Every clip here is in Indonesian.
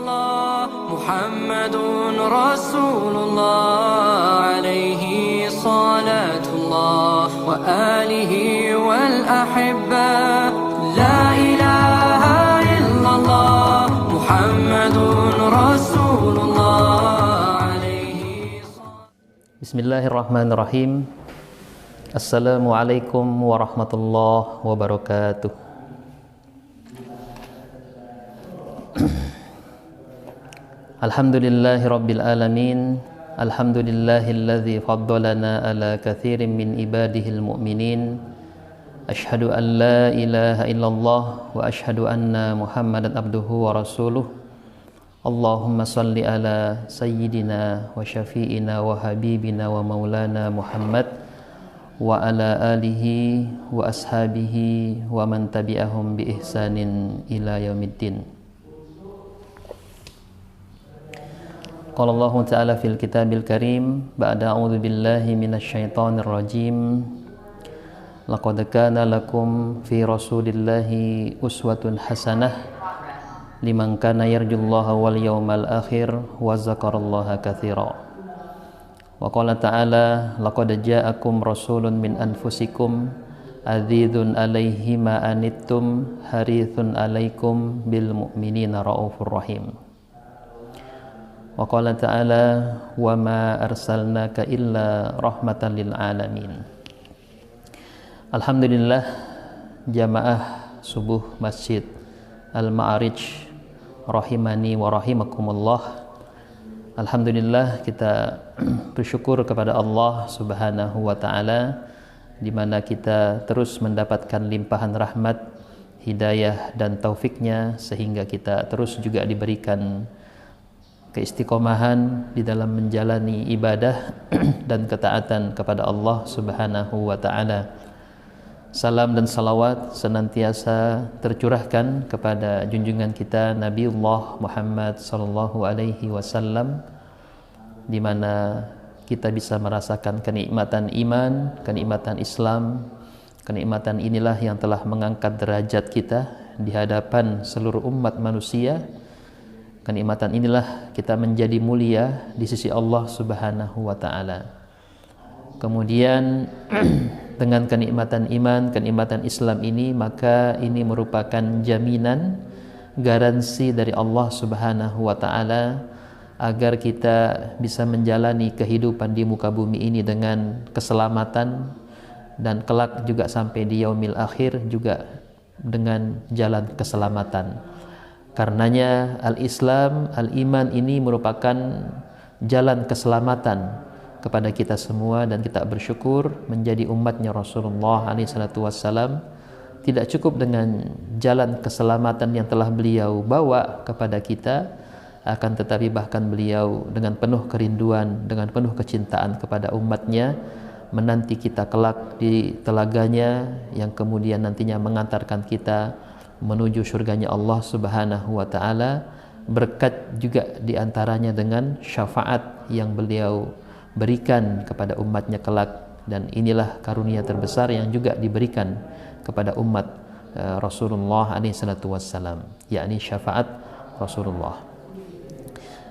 الله محمد رسول الله عليه صلاة الله وآله والأحبة لا إله إلا الله محمد رسول الله عليه Bismillahirrahmanirrahim. Assalamualaikum warahmatullahi wabarakatuh. Alhamdulillahi rabbil alamin. Alhamdulillahilladzi faddalana ala katsirin min ibadihil mu'minin. Asyhadu an la ilaha illallah wa asyhadu anna Muhammadan abduhu wa rasuluh. Allahumma salli ala sayyidina wa syafi'ina wa habibina wa maulana Muhammad wa ala alihi wa ashabihi wa man tabi'ahum bi ihsanin ila yaumiddin. Qala Allah Ta'ala fil kitabil karim ba'da a'udzu billahi minasy syaithanir rajim. Laqad kana lakum fi rasulillahi uswatun hasanah liman kana yarjullaha wal yawmal akhir wa zakarallaha katsira. Wa qala ta'ala laqad ja'akum rasulun min anfusikum adzizun 'alaihi ma anittum harithun 'alaikum bil mu'minina raufur rahim. Wa qala ta'ala wa ma arsalnaka illa rahmatan lil alamin. Alhamdulillah, jamaah subuh Masjid Al-Ma'arij rahimani wa rahimakumullah. Alhamdulillah, kita bersyukur kepada Allah Subhanahu wa taala di mana kita terus mendapatkan limpahan rahmat, hidayah dan taufiknya sehingga kita terus juga diberikan keistiqomahan di dalam menjalani ibadah dan ketaatan kepada Allah Subhanahu wa taala. Salam dan salawat senantiasa tercurahkan kepada junjungan kita Nabiullah Muhammad sallallahu alaihi wasallam, di mana kita bisa merasakan kenikmatan iman, kenikmatan Islam. Kenikmatan inilah yang telah mengangkat derajat kita di hadapan seluruh umat manusia. Kenikmatan inilah kita menjadi mulia di sisi Allah Subhanahu wa taala. Kemudian dengan kenikmatan iman, kenikmatan Islam ini, maka ini merupakan jaminan, garansi dari Allah Subhanahu wa taala agar kita bisa menjalani kehidupan di muka bumi ini dengan keselamatan dan kelak juga sampai di yaumil akhir juga dengan jalan keselamatan. Karenanya al-Islam, al-iman ini merupakan jalan keselamatan kepada kita semua, dan kita bersyukur menjadi umatnya Rasulullah SAW. Tidak cukup dengan jalan keselamatan yang telah beliau bawa kepada kita, akan tetapi bahkan beliau dengan penuh kerinduan, dengan penuh kecintaan kepada umatnya menanti kita kelak di telaganya yang kemudian nantinya mengantarkan kita menuju surganya Allah Subhanahu wa taala. Berkat juga diantaranya dengan syafaat yang beliau berikan kepada umatnya kelak, dan inilah karunia terbesar yang juga diberikan kepada umat Rasulullah SAW, yakni syafaat Rasulullah.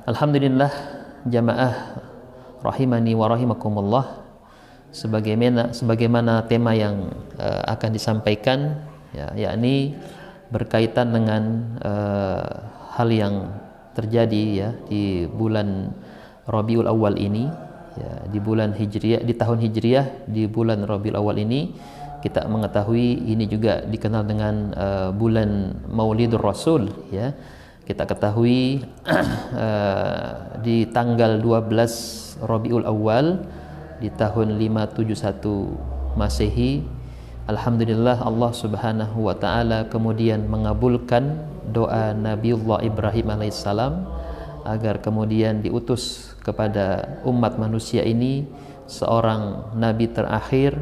Alhamdulillah, jamaah rahimani wa rahimakumullah, sebagaimana tema yang akan disampaikan, yakni berkaitan dengan hal yang terjadi ya di bulan Rabiul Awal ini. Ya, di bulan Hijriah, di tahun Hijriah, di bulan Rabiul Awal ini kita mengetahui ini juga dikenal dengan bulan Maulidur Rasul ya. Kita ketahui di tanggal 12 Rabiul Awal di tahun 571 Masehi, alhamdulillah Allah Subhanahu wa taala kemudian mengabulkan doa Nabiullah Ibrahim alaihissalam agar kemudian diutus kepada umat manusia ini seorang nabi terakhir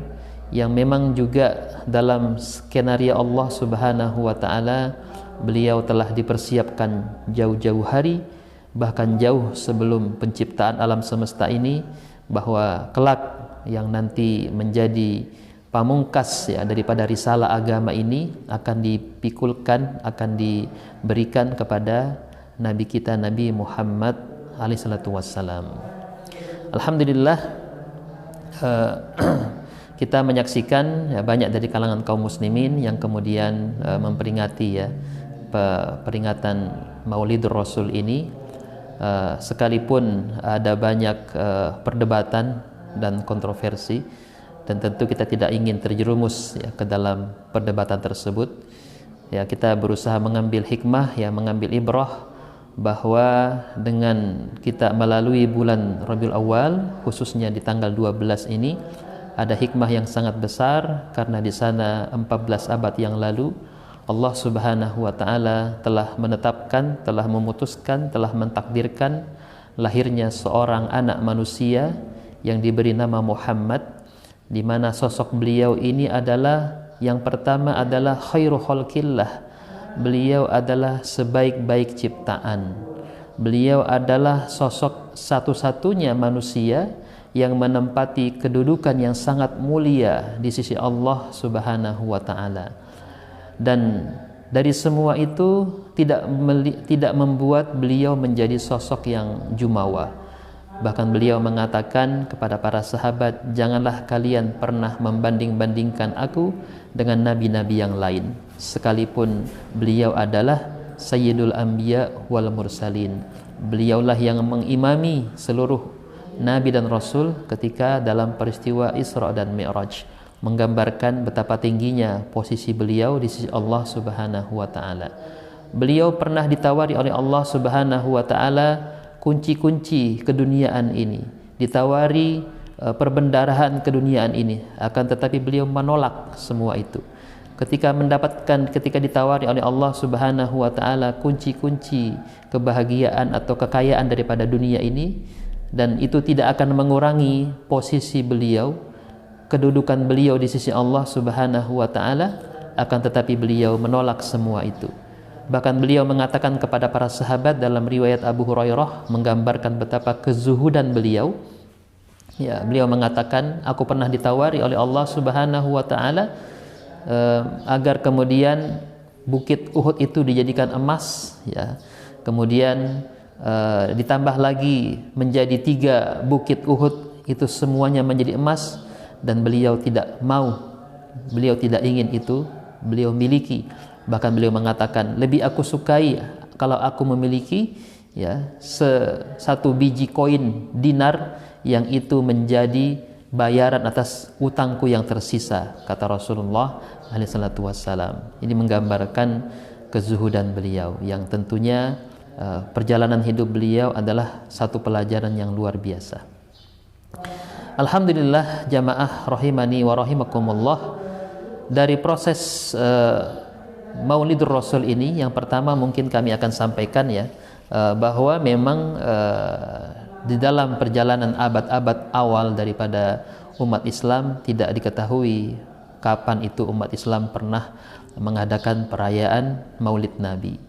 yang memang juga dalam skenario Allah Subhanahu wa taala beliau telah dipersiapkan jauh-jauh hari, bahkan jauh sebelum penciptaan alam semesta ini, bahwa kelak yang nanti menjadi pamungkas ya daripada risalah agama ini akan dipikulkan, akan diberikan kepada Nabi kita Nabi Muhammad alaihi salatu wassalam. Alhamdulillah kita menyaksikan ya, banyak dari kalangan kaum muslimin yang kemudian memperingati ya peringatan Maulidur Rasul ini, sekalipun ada banyak perdebatan dan kontroversi, dan tentu kita tidak ingin terjerumus ya, ke dalam perdebatan tersebut. Ya, kita berusaha mengambil hikmah, ya, mengambil ibrah bahwa dengan kita melalui bulan Rabiul Awal, khususnya di tanggal 12 ini, ada hikmah yang sangat besar, karena di sana 14 abad yang lalu Allah Subhanahu wa taala telah menetapkan, telah memutuskan, telah mentakdirkan lahirnya seorang anak manusia yang diberi nama Muhammad, di mana sosok beliau ini adalah yang pertama adalah khairu khalqillah. Beliau adalah sebaik-baik ciptaan. Beliau adalah sosok satu-satunya manusia yang menempati kedudukan yang sangat mulia di sisi Allah Subhanahu wa taala. Dan dari semua itu tidak membuat beliau menjadi sosok yang jumawa. Bahkan beliau mengatakan kepada para sahabat, janganlah kalian pernah membanding-bandingkan aku dengan nabi-nabi yang lain, sekalipun beliau adalah Sayyidul Anbiya wal Mursalin. Beliaulah yang mengimami seluruh nabi dan rasul ketika dalam peristiwa Isra dan Mi'raj, menggambarkan betapa tingginya posisi beliau di sisi Allah Subhanahu wa taala. Beliau pernah ditawari oleh Allah Subhanahu wa taala kunci-kunci keduniaan ini, ditawari perbendarahan keduniaan ini, akan tetapi beliau menolak semua itu. Ketika ditawari oleh Allah Subhanahu wa taala kunci-kunci kebahagiaan atau kekayaan daripada dunia ini, dan itu tidak akan mengurangi posisi beliau, kedudukan beliau di sisi Allah Subhanahu wa taala, akan tetapi beliau menolak semua itu. Bahkan beliau mengatakan kepada para sahabat dalam riwayat Abu Hurairah, menggambarkan betapa kezuhudan beliau. Ya, beliau mengatakan, aku pernah ditawari oleh Allah Subhanahu wa taala agar kemudian bukit Uhud itu dijadikan emas, ya. Kemudian ditambah lagi menjadi 3 bukit Uhud itu semuanya menjadi emas, dan beliau tidak mau, beliau tidak ingin itu beliau miliki. Bahkan beliau mengatakan, lebih aku sukai kalau aku memiliki ya satu biji koin dinar yang itu menjadi bayaran atas utangku yang tersisa, kata Rasulullah SAW. Ini menggambarkan kezuhudan beliau, yang tentunya perjalanan hidup beliau adalah satu pelajaran yang luar biasa. Alhamdulillah jamaah rahimani wa rahimakumullah, dari proses Maulidur Rasul ini, yang pertama mungkin kami akan sampaikan ya, bahwa memang di dalam perjalanan abad-abad awal daripada umat Islam tidak diketahui kapan itu umat Islam pernah mengadakan perayaan Maulid Nabi,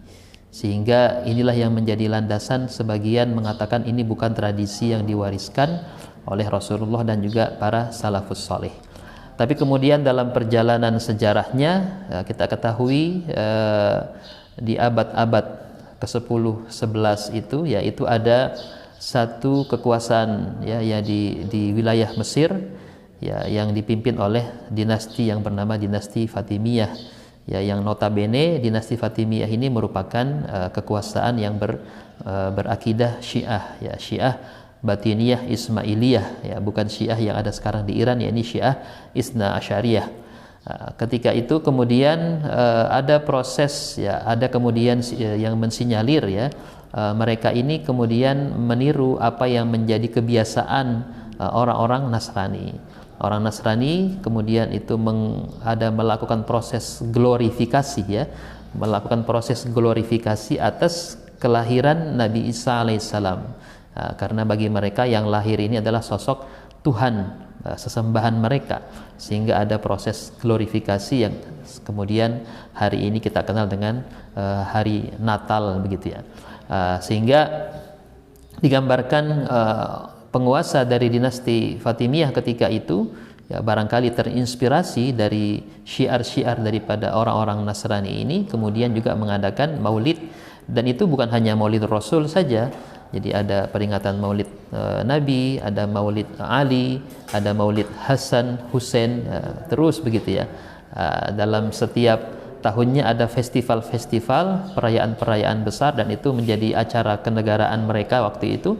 sehingga inilah yang menjadi landasan sebagian mengatakan ini bukan tradisi yang diwariskan oleh Rasulullah dan juga para salafus saleh. Tapi kemudian dalam perjalanan sejarahnya kita ketahui di abad-abad ke-10, 11 itu, yaitu ada satu kekuasaan ya di wilayah Mesir ya, yang dipimpin oleh dinasti yang bernama dinasti Fatimiyah ya, yang notabene dinasti Fatimiyah ini merupakan kekuasaan yang berakidah Syiah ya, Syiah Batiniyah Ismailiyah ya, bukan Syiah yang ada sekarang di Iran, ya ini Syiah Isna Asyariyah. Ketika itu kemudian ada proses ya, ada kemudian yang mensinyalir ya, mereka ini kemudian meniru apa yang menjadi kebiasaan orang-orang Nasrani. Orang Nasrani kemudian itu melakukan proses glorifikasi ya, melakukan proses glorifikasi atas kelahiran Nabi Isa alaihissalam. Karena bagi mereka yang lahir ini adalah sosok Tuhan, sesembahan mereka, sehingga ada proses glorifikasi yang kemudian hari ini kita kenal dengan hari Natal begitu ya. Sehingga digambarkan penguasa dari dinasti Fatimiyah ketika itu ya, barangkali terinspirasi dari syiar-syiar daripada orang-orang Nasrani ini, kemudian juga mengadakan maulid Dan itu bukan hanya Maulid Rasul saja. Jadi ada peringatan Maulid Nabi, ada Maulid Ali, ada Maulid Hasan, Husain, terus begitu ya. Dalam setiap tahunnya ada festival-festival, perayaan-perayaan besar, dan itu menjadi acara kenegaraan mereka waktu itu,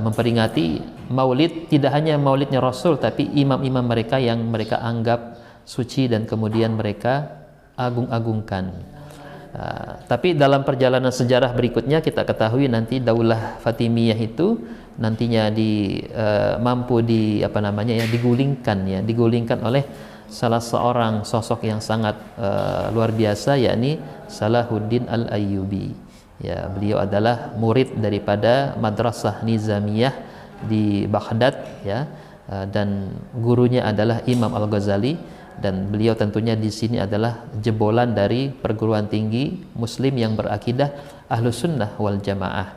memperingati Maulid, tidak hanya Maulidnya Rasul, tapi imam-imam mereka yang mereka anggap suci dan kemudian mereka agung-agungkan. Tapi dalam perjalanan sejarah berikutnya kita ketahui nanti Daulah Fatimiyah itu nantinya mampu digulingkan oleh salah seorang sosok yang sangat luar biasa, yakni Salahuddin Al-Ayyubi. Ya, beliau adalah murid daripada Madrasah Nizamiyah di Baghdad, ya, dan gurunya adalah Imam Al-Ghazali. Dan beliau tentunya di sini adalah jebolan dari perguruan tinggi Muslim yang berakidah Ahlus Sunnah wal Jamaah.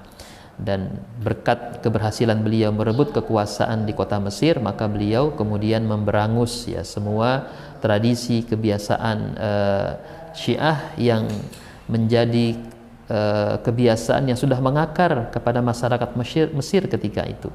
Dan berkat keberhasilan beliau merebut kekuasaan di kota Mesir, maka beliau kemudian memberangus ya semua tradisi kebiasaan Syiah yang menjadi kebiasaan yang sudah mengakar kepada masyarakat Mesir ketika itu,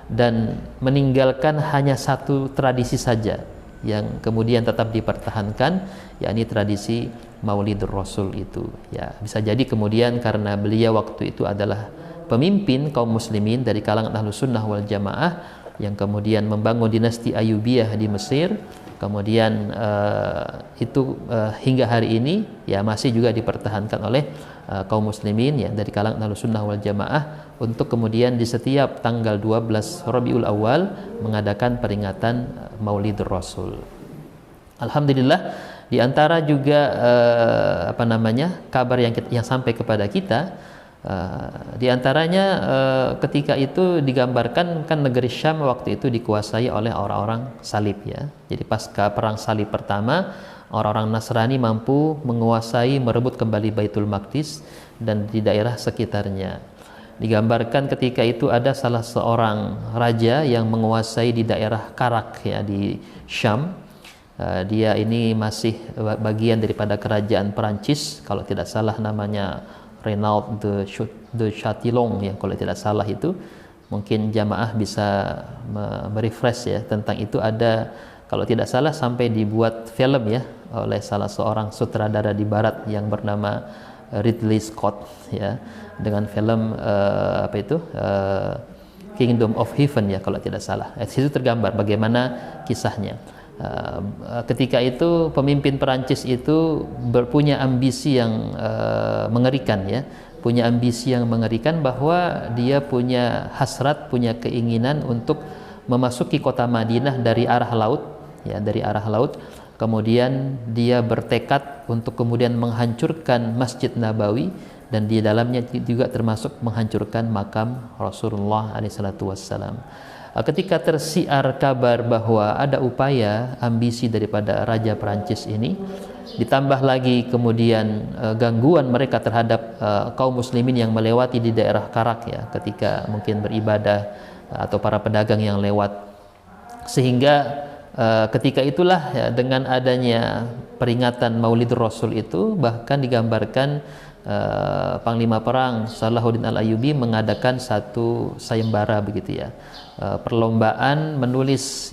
dan meninggalkan hanya satu tradisi saja yang kemudian tetap dipertahankan, yakni tradisi Maulidur Rasul itu. Ya, bisa jadi kemudian karena beliau waktu itu adalah pemimpin kaum muslimin dari kalangan Ahlus Sunnah wal Jamaah yang kemudian membangun dinasti Ayyubiyah di Mesir, kemudian hingga hari ini ya masih juga dipertahankan oleh kaum muslimin ya dari kalangan Ahlus Sunnah wal Jamaah, untuk kemudian di setiap tanggal 12 Rabiul Awal mengadakan peringatan Maulidur Rasul. Alhamdulillah, di antara juga kabar yang sampai kepada kita, di antaranya ketika itu digambarkan kan negeri Syam waktu itu dikuasai oleh orang-orang salib ya. Jadi pasca perang salib pertama, orang-orang Nasrani mampu menguasai, merebut kembali Baitul Maqdis dan di daerah sekitarnya. Digambarkan ketika itu ada salah seorang raja yang menguasai di daerah Karak ya di Syam. Dia ini masih bagian daripada kerajaan Perancis, kalau tidak salah namanya Renaud de Chatillon ya, kalau tidak salah itu. Mungkin jamaah bisa merefresh ya tentang itu. Ada, kalau tidak salah sampai dibuat film ya oleh salah seorang sutradara di barat yang bernama Ridley Scott ya, dengan film Kingdom of Heaven ya kalau tidak salah. Di situ tergambar bagaimana kisahnya. Ketika itu pemimpin Perancis itu punya ambisi yang mengerikan ya, punya ambisi yang mengerikan bahwa dia punya hasrat, punya keinginan untuk memasuki kota Madinah dari arah laut ya, dari arah laut. Kemudian dia bertekad untuk kemudian menghancurkan Masjid Nabawi, dan di dalamnya juga termasuk menghancurkan makam Rasulullah SAW. Ketika tersiar kabar bahwa ada upaya ambisi daripada Raja Perancis ini, ditambah lagi kemudian gangguan mereka terhadap kaum muslimin yang melewati di daerah Karak ya, ketika mungkin beribadah atau para pedagang yang lewat, sehingga ketika itulah ya, dengan adanya peringatan Maulidur Rasul itu, bahkan digambarkan Panglima Perang Salahuddin Al-Ayyubi mengadakan satu sayembara begitu ya, perlombaan menulis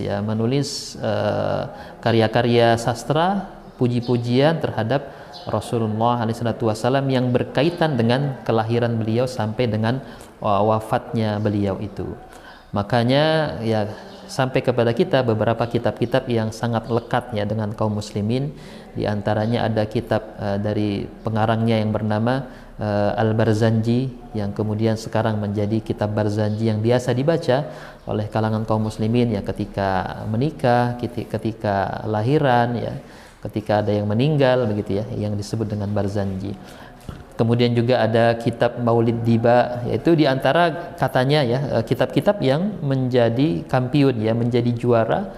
karya-karya sastra, puji-pujian terhadap Rasulullah SAW yang berkaitan dengan kelahiran beliau sampai dengan wafatnya beliau itu. Makanya ya sampai kepada kita beberapa kitab-kitab yang sangat lekat ya dengan kaum muslimin. Di antaranya ada kitab dari pengarangnya yang bernama Al-Barzanji, yang kemudian sekarang menjadi kitab Barzanji yang biasa dibaca oleh kalangan kaum muslimin ya ketika menikah, ketika lahiran ya, ketika ada yang meninggal begitu ya, yang disebut dengan Barzanji. Kemudian juga ada kitab Maulid Diba, yaitu diantara katanya ya kitab-kitab yang menjadi kampiun ya, menjadi juara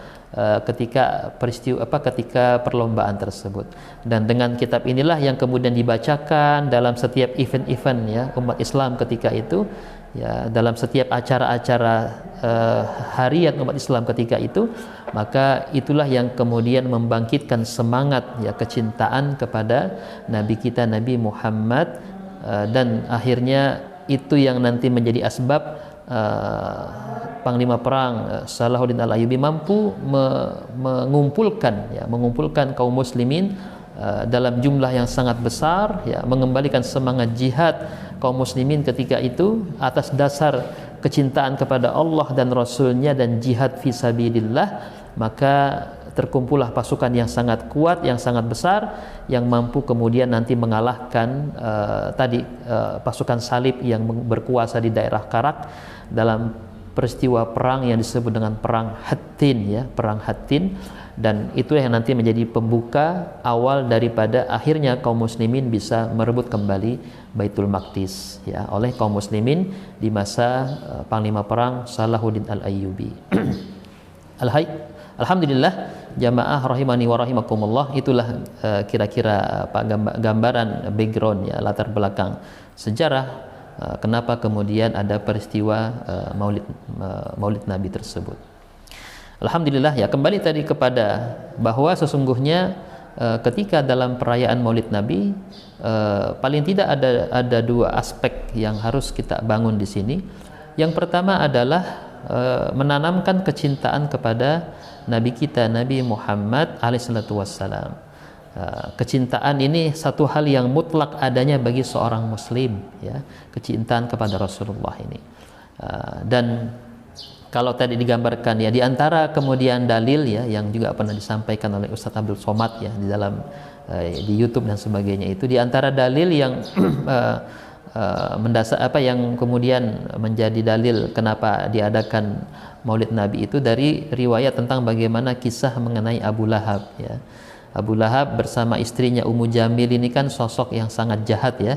ketika ketika perlombaan tersebut. Dan dengan kitab inilah yang kemudian dibacakan dalam setiap event-event ya umat Islam ketika itu ya, dalam setiap acara-acara harian umat Islam ketika itu. Maka itulah yang kemudian membangkitkan semangat ya kecintaan kepada Nabi kita Nabi Muhammad dan akhirnya itu yang nanti menjadi asbab Panglima Perang Salahuddin Al-Ayyubi mampu mengumpulkan kaum muslimin dalam jumlah yang sangat besar, ya, mengembalikan semangat jihad kaum muslimin ketika itu atas dasar kecintaan kepada Allah dan Rasulnya dan jihad fisabilillah. Maka terkumpullah pasukan yang sangat kuat, yang sangat besar, yang mampu kemudian nanti mengalahkan pasukan salib yang berkuasa di daerah Karak dalam peristiwa perang yang disebut dengan perang Hattin, ya, perang Hattin. Dan itu yang nanti menjadi pembuka awal daripada akhirnya kaum muslimin bisa merebut kembali Baitul Maqdis, ya, oleh kaum muslimin di masa Panglima Perang Salahuddin Al-Ayyubi. Alhamdulillah jamaah rahimani wa rahimakumullah, itulah kira-kira gambaran background, ya, latar belakang sejarah kenapa kemudian ada peristiwa Maulid Nabi tersebut. Alhamdulillah, ya, kembali tadi kepada bahwa sesungguhnya ketika dalam perayaan Maulid Nabi paling tidak ada dua aspek yang harus kita bangun di sini. Yang pertama adalah menanamkan kecintaan kepada Nabi kita Nabi Muhammad alaihissalatu wassalam. Kecintaan ini satu hal yang mutlak adanya bagi seorang muslim, ya, kecintaan kepada Rasulullah ini. Dan kalau tadi digambarkan, ya, di antara kemudian dalil, ya, yang juga pernah disampaikan oleh Ustadz Abdul Somad, ya, di dalam di YouTube dan sebagainya, itu di antara dalil yang mendasar yang kemudian menjadi dalil kenapa diadakan Maulid Nabi itu dari riwayat tentang bagaimana kisah mengenai Abu Lahab, ya. Abu Lahab bersama istrinya Ummu Jamil ini kan sosok yang sangat jahat, ya.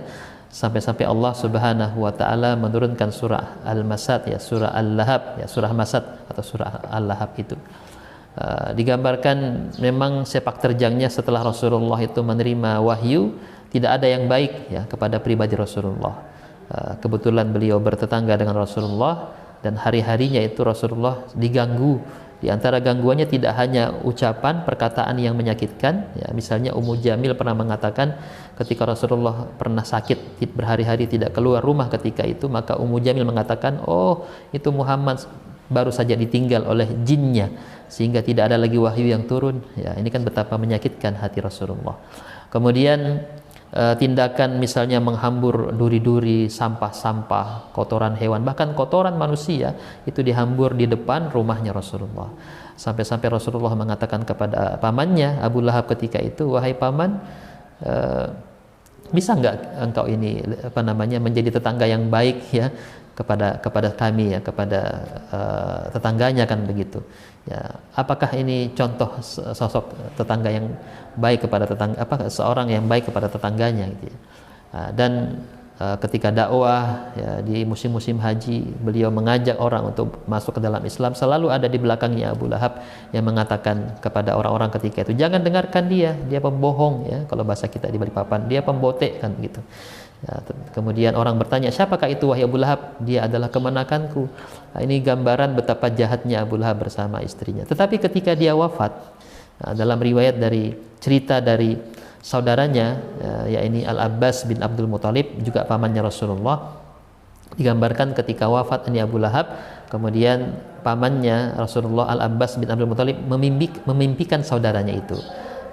Sampai-sampai Allah Subhanahu wa taala menurunkan surah Al-Masad, ya, surah Al-Lahab, ya, surah Masad atau surah Al-Lahab itu. Digambarkan memang sepak terjangnya setelah Rasulullah itu menerima wahyu, tidak ada yang baik, ya, kepada pribadi Rasulullah. Kebetulan beliau bertetangga dengan Rasulullah dan hari-harinya itu Rasulullah diganggu. Di antara gangguannya tidak hanya ucapan, perkataan yang menyakitkan, ya, misalnya Ummu Jamil pernah mengatakan ketika Rasulullah pernah sakit berhari-hari tidak keluar rumah ketika itu, maka Ummu Jamil mengatakan, oh, itu Muhammad baru saja ditinggal oleh jinnya sehingga tidak ada lagi wahyu yang turun, ya. Ini kan betapa menyakitkan hati Rasulullah. Kemudian tindakan misalnya menghambur duri-duri, sampah-sampah, kotoran hewan, bahkan kotoran manusia itu dihambur di depan rumahnya Rasulullah. Sampai-sampai Rasulullah mengatakan kepada pamannya Abu Lahab ketika itu, wahai paman, bisa enggak engkau ini menjadi tetangga yang baik, ya, kepada kami, ya, kepada tetangganya, kan begitu, ya. Apakah ini contoh sosok tetangga yang baik kepada seorang yang baik kepada tetangganya, gitu, ya. Dan ketika dakwah, ya, di musim-musim haji beliau mengajak orang untuk masuk ke dalam Islam, selalu ada di belakangnya Abu Lahab yang mengatakan kepada orang-orang ketika itu, jangan dengarkan dia pembohong, ya, kalau bahasa kita di Balikpapan, dia pembotek, kan gitu. Ya, kemudian orang bertanya, siapakah itu wahai Abu Lahab? Dia adalah kemenakanku. Nah, ini gambaran betapa jahatnya Abu Lahab bersama istrinya. Tetapi ketika dia wafat, dalam riwayat cerita dari saudaranya, yakni Al-Abbas bin Abdul Muthalib, juga pamannya Rasulullah, digambarkan ketika wafat ini Abu Lahab, kemudian pamannya Rasulullah Al-Abbas bin Abdul Muthalib memimpikan saudaranya itu.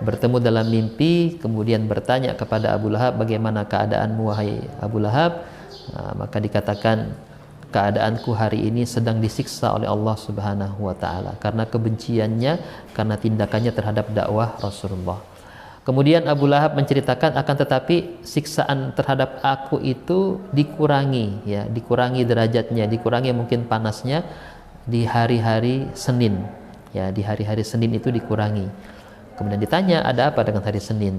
Bertemu dalam mimpi, kemudian bertanya kepada Abu Lahab, bagaimana keadaanmu wahai Abu Lahab? Maka dikatakan, keadaanku hari ini sedang disiksa oleh Allah Subhanahu wa taala karena kebenciannya, karena tindakannya terhadap dakwah Rasulullah. Kemudian Abu Lahab menceritakan, akan tetapi siksaan terhadap aku itu dikurangi, ya, dikurangi derajatnya, dikurangi mungkin panasnya di hari-hari Senin, ya, di hari-hari Senin itu dikurangi. Kemudian ditanya, ada apa dengan hari Senin?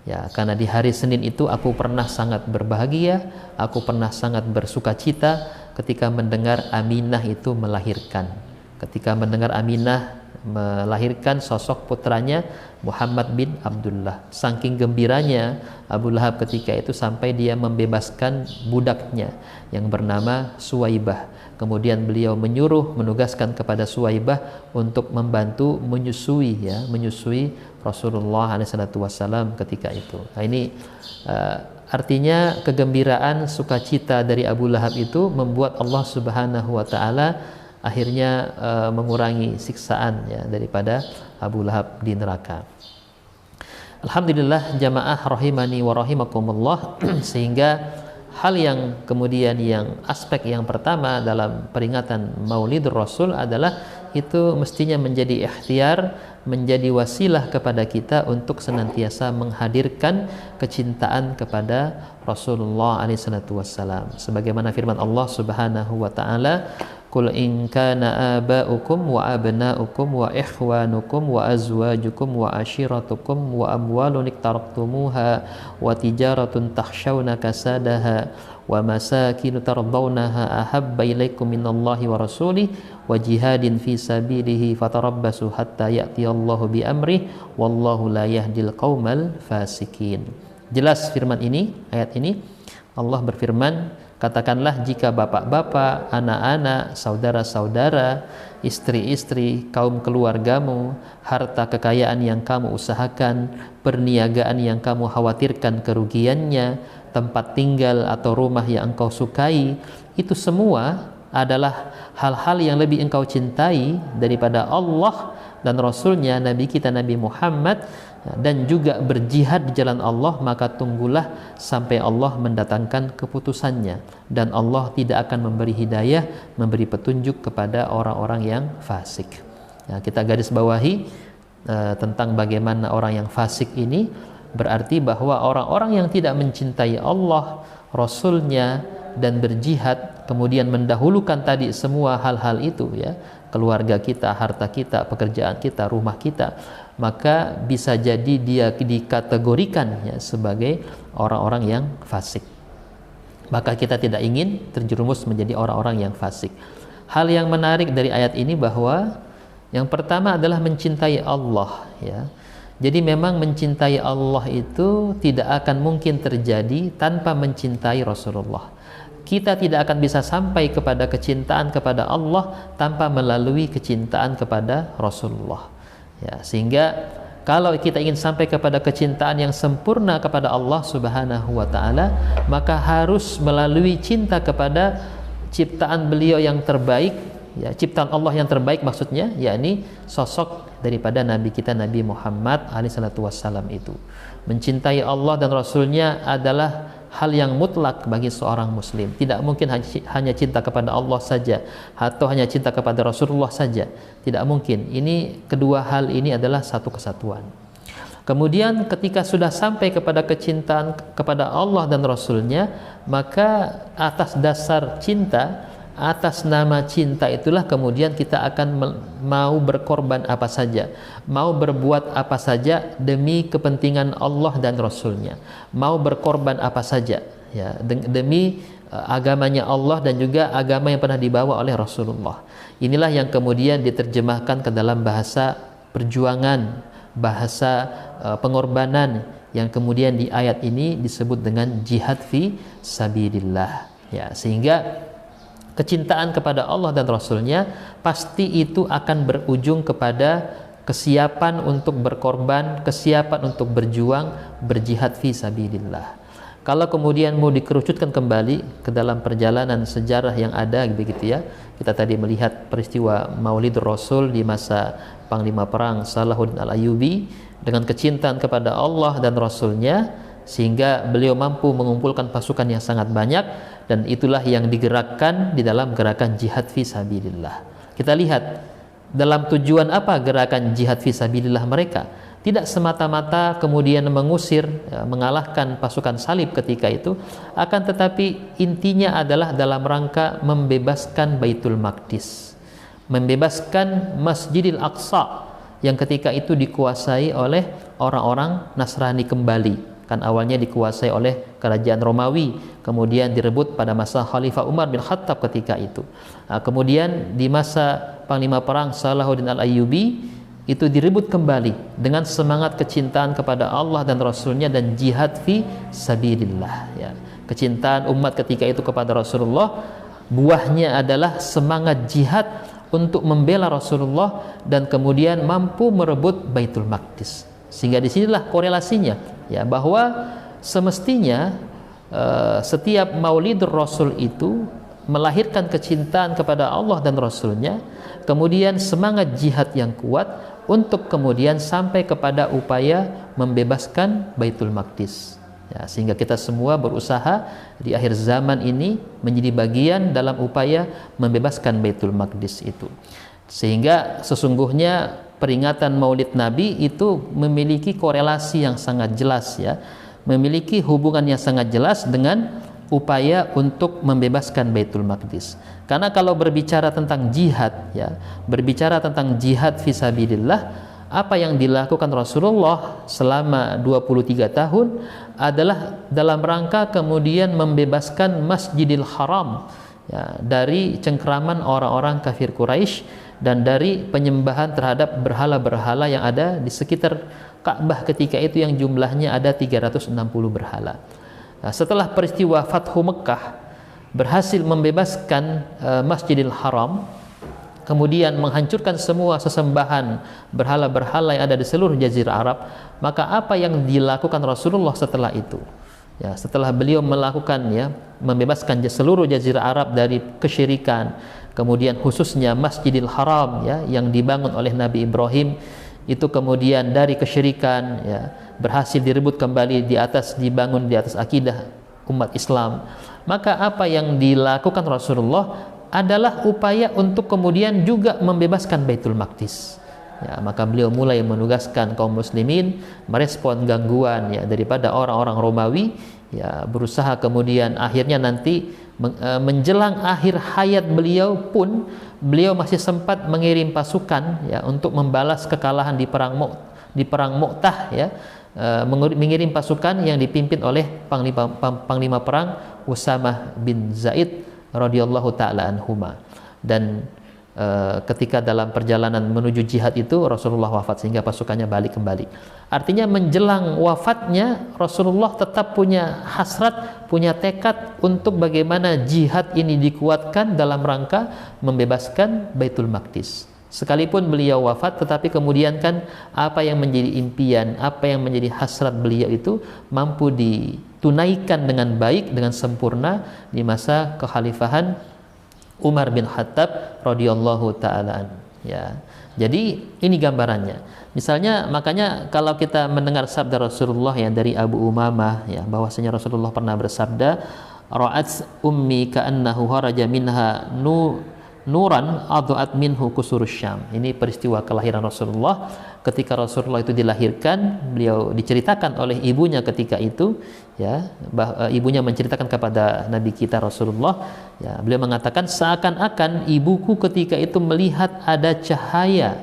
Ya, karena di hari Senin itu aku pernah sangat berbahagia, aku pernah sangat bersukacita ketika mendengar Aminah itu melahirkan. Ketika mendengar Aminah melahirkan sosok putranya Muhammad bin Abdullah. Saking gembiranya Abu Lahab ketika itu sampai dia membebaskan budaknya yang bernama Suwaibah. Kemudian beliau menugaskan kepada Suwaibah untuk membantu menyusui Rasulullah SAW ketika itu. Nah, ini Artinya kegembiraan, sukacita dari Abu Lahab itu membuat Allah Subhanahu wa taala akhirnya mengurangi siksaan ya daripada Abu Lahab di neraka. Alhamdulillah jamaah rahimani wa rahimakumullah sehingga hal yang kemudian yang aspek yang pertama dalam peringatan Maulidur Rasul adalah itu mestinya menjadi ikhtiar, menjadi wasilah kepada kita untuk senantiasa menghadirkan kecintaan kepada Rasulullah SAW. Sebagaimana firman Allah Subhanahu wa taala, "Qul in kana aba'ukum wa abna'ukum wa ikhwanukum wa azwajukum wa ashiratukum wa amwalun iktaraktumuha wa tijaratun takhshawna kasadaha wa masakin tardawnaha ahabba ilaikum minallahi wa rasulih wa jihadin fi sabilihi fatarabbasu hatta ya'tiyallahu bi amrih wallahu la yahdil qaumal fasikin." Jelas firman ini, ayat ini Allah berfirman, katakanlah jika bapak-bapak, anak-anak, saudara-saudara, istri-istri, kaum keluargamu, harta kekayaan yang kamu usahakan, perniagaan yang kamu khawatirkan kerugiannya, tempat tinggal atau rumah yang engkau sukai, itu semua adalah hal-hal yang lebih engkau cintai daripada Allah dan Rasulnya, Nabi kita Nabi Muhammad, dan juga berjihad di jalan Allah, maka tunggulah sampai Allah mendatangkan keputusannya, dan Allah tidak akan memberi hidayah, memberi petunjuk kepada orang-orang yang fasik. Nah, kita garis bawahi tentang bagaimana orang yang fasik ini, berarti bahwa orang-orang yang tidak mencintai Allah, Rasulnya, dan berjihad, kemudian mendahulukan tadi semua hal-hal itu ya, keluarga kita, harta kita, pekerjaan kita, rumah kita, maka bisa jadi dia dikategorikan ya sebagai orang-orang yang fasik. Maka kita tidak ingin terjerumus menjadi orang-orang yang fasik. Hal yang menarik dari ayat ini bahwa yang pertama adalah mencintai Allah ya. Jadi memang mencintai Allah itu tidak akan mungkin terjadi tanpa mencintai Rasulullah. Kita tidak akan bisa sampai kepada kecintaan kepada Allah tanpa melalui kecintaan kepada Rasulullah. Ya, sehingga kalau kita ingin sampai kepada kecintaan yang sempurna kepada Allah Subhanahu wa taala, maka harus melalui cinta kepada ciptaan beliau yang terbaik, ya, ciptaan Allah yang terbaik maksudnya, yakni sosok daripada Nabi kita Nabi Muhammad SAW itu. Mencintai Allah dan Rasulnya adalah hal yang mutlak bagi seorang muslim. Tidak mungkin hanya cinta kepada Allah saja atau hanya cinta kepada Rasulullah saja. Tidak mungkin. Ini kedua hal ini adalah satu kesatuan. Kemudian ketika sudah sampai kepada kecintaan kepada Allah dan Rasulnya, maka atas dasar cinta, atas nama cinta itulah kemudian kita akan mau berkorban apa saja, mau berbuat apa saja demi kepentingan Allah dan Rasulnya, mau berkorban apa saja ya demi agamanya Allah dan juga agama yang pernah dibawa oleh Rasulullah. Inilah yang kemudian diterjemahkan ke dalam bahasa perjuangan, bahasa pengorbanan, yang kemudian di ayat ini disebut dengan jihad fi sabilillah ya. Sehingga kecintaan kepada Allah dan Rasulnya pasti itu akan berujung kepada kesiapan untuk berkorban, kesiapan untuk berjuang, berjihad fi sabilillah. Kalau kemudian mau dikerucutkan kembali ke dalam perjalanan sejarah yang ada begitu ya, kita tadi melihat peristiwa Maulid Rasul di masa Panglima Perang Salahuddin Al-Ayyubi dengan kecintaan kepada Allah dan Rasulnya, sehingga beliau mampu mengumpulkan pasukan yang sangat banyak, dan itulah yang digerakkan di dalam gerakan jihad fi sabilillah. Kita lihat dalam tujuan apa gerakan jihad fi sabilillah mereka. Tidak semata-mata kemudian mengusir, mengalahkan pasukan salib ketika itu, akan tetapi intinya adalah dalam rangka membebaskan Baitul Maqdis, membebaskan Masjidil Aqsa yang ketika itu dikuasai oleh orang-orang Nasrani kembali. Kan awalnya dikuasai oleh kerajaan Romawi, kemudian direbut pada masa Khalifah Umar bin Khattab ketika itu. Kemudian di masa Panglima Perang Salahuddin Al-Ayyubi itu direbut kembali dengan semangat kecintaan kepada Allah dan Rasulnya dan jihad fi sabilillah ya. Kecintaan umat ketika itu kepada Rasulullah, buahnya adalah semangat jihad untuk membela Rasulullah dan kemudian mampu merebut Baitul Maqdis. Sehingga disinilah korelasinya ya, bahwa semestinya setiap Maulidur Rasul itu melahirkan kecintaan kepada Allah dan Rasulnya, kemudian semangat jihad yang kuat untuk kemudian sampai kepada upaya membebaskan Baitul Maqdis. Ya, sehingga kita semua berusaha di akhir zaman ini menjadi bagian dalam upaya membebaskan Baitul Maqdis itu. Sehingga sesungguhnya peringatan Maulid Nabi itu memiliki korelasi yang sangat jelas, ya, memiliki hubungan yang sangat jelas dengan upaya untuk membebaskan Baitul Maqdis. Karena kalau berbicara tentang jihad, ya, berbicara tentang jihad fisabilillah, apa yang dilakukan Rasulullah selama 23 tahun adalah dalam rangka kemudian membebaskan Masjidil Haram, ya, dari cengkraman orang-orang kafir Quraisy dan dari penyembahan terhadap berhala-berhala yang ada di sekitar Ka'bah ketika itu, yang jumlahnya ada 360 berhala. Nah, setelah peristiwa Fathu Mekah berhasil membebaskan Masjidil Haram, kemudian menghancurkan semua sesembahan berhala-berhala yang ada di seluruh Jazirah Arab, maka apa yang dilakukan Rasulullah setelah itu? Ya, setelah beliau melakukan, ya, membebaskan seluruh Jazirah Arab dari kesyirikan, kemudian khususnya Masjidil Haram, ya, yang dibangun oleh Nabi Ibrahim itu kemudian dari kesyirikan, ya, berhasil direbut kembali dibangun di atas akidah umat Islam. Maka apa yang dilakukan Rasulullah adalah upaya untuk kemudian juga membebaskan Baitul Maqdis. Ya, maka beliau mulai menugaskan kaum muslimin merespon gangguan, ya, daripada orang-orang Romawi, ya, berusaha kemudian akhirnya nanti menjelang akhir hayat beliau pun beliau masih sempat mengirim pasukan, ya, untuk membalas kekalahan di perang Mu'tah, ya, mengirim pasukan yang dipimpin oleh panglima perang Usamah bin Zaid radhiyallahu taala anhuma. Dan ketika dalam perjalanan menuju jihad itu Rasulullah wafat sehingga pasukannya balik kembali. Artinya menjelang wafatnya Rasulullah tetap punya hasrat, punya tekad untuk bagaimana jihad ini dikuatkan dalam rangka membebaskan Baitul Maqdis. Sekalipun beliau wafat, tetapi kemudian kan apa yang menjadi impian, apa yang menjadi hasrat beliau itu mampu ditunaikan dengan baik, dengan sempurna di masa kekhalifahan Umar bin Khattab radhiyallahu ta'ala. Ya. Jadi ini gambarannya. Misalnya, makanya kalau kita mendengar sabda Rasulullah, ya, dari Abu Umamah, ya, bahwasanya Rasulullah pernah bersabda, ra'at ummi ka'annahu haraja minha nuran adu'at minhu kusurus Syam. Ini peristiwa kelahiran Rasulullah. Ketika Rasulullah itu dilahirkan, beliau diceritakan oleh ibunya ketika itu, ya, ibunya menceritakan kepada Nabi kita Rasulullah, ya, beliau mengatakan seakan-akan ibuku ketika itu melihat ada cahaya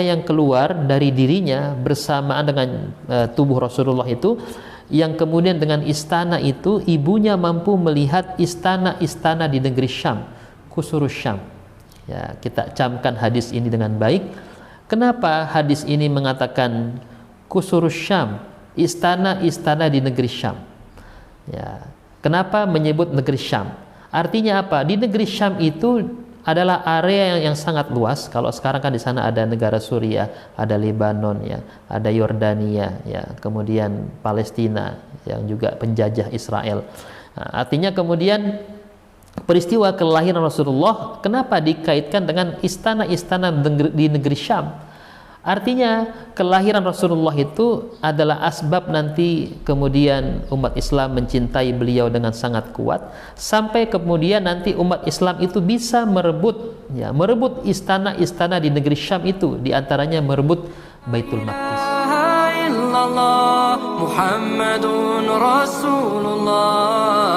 yang keluar dari dirinya bersamaan dengan tubuh Rasulullah itu, yang kemudian dengan istana itu ibunya mampu melihat istana-istana di negeri Syam, kusurus Syam. Ya, kita camkan hadis ini dengan baik. Kenapa hadis ini mengatakan kusurus Syam, istana-istana di negeri Syam? Ya, kenapa menyebut negeri Syam? Artinya apa? Di negeri Syam itu adalah area yang sangat luas. Kalau sekarang kan di sana ada negara Suriah, ada Lebanon, ya, ada Yordania, ya, kemudian Palestina yang juga penjajah Israel. Nah, artinya kemudian peristiwa kelahiran Rasulullah kenapa dikaitkan dengan istana-istana di negeri Syam? Artinya kelahiran Rasulullah itu adalah asbab nanti kemudian umat Islam mencintai beliau dengan sangat kuat, sampai kemudian nanti umat Islam itu bisa merebut istana-istana di negeri Syam itu, diantaranya merebut Baitul Maqdis. Muhammadun Rasulullah.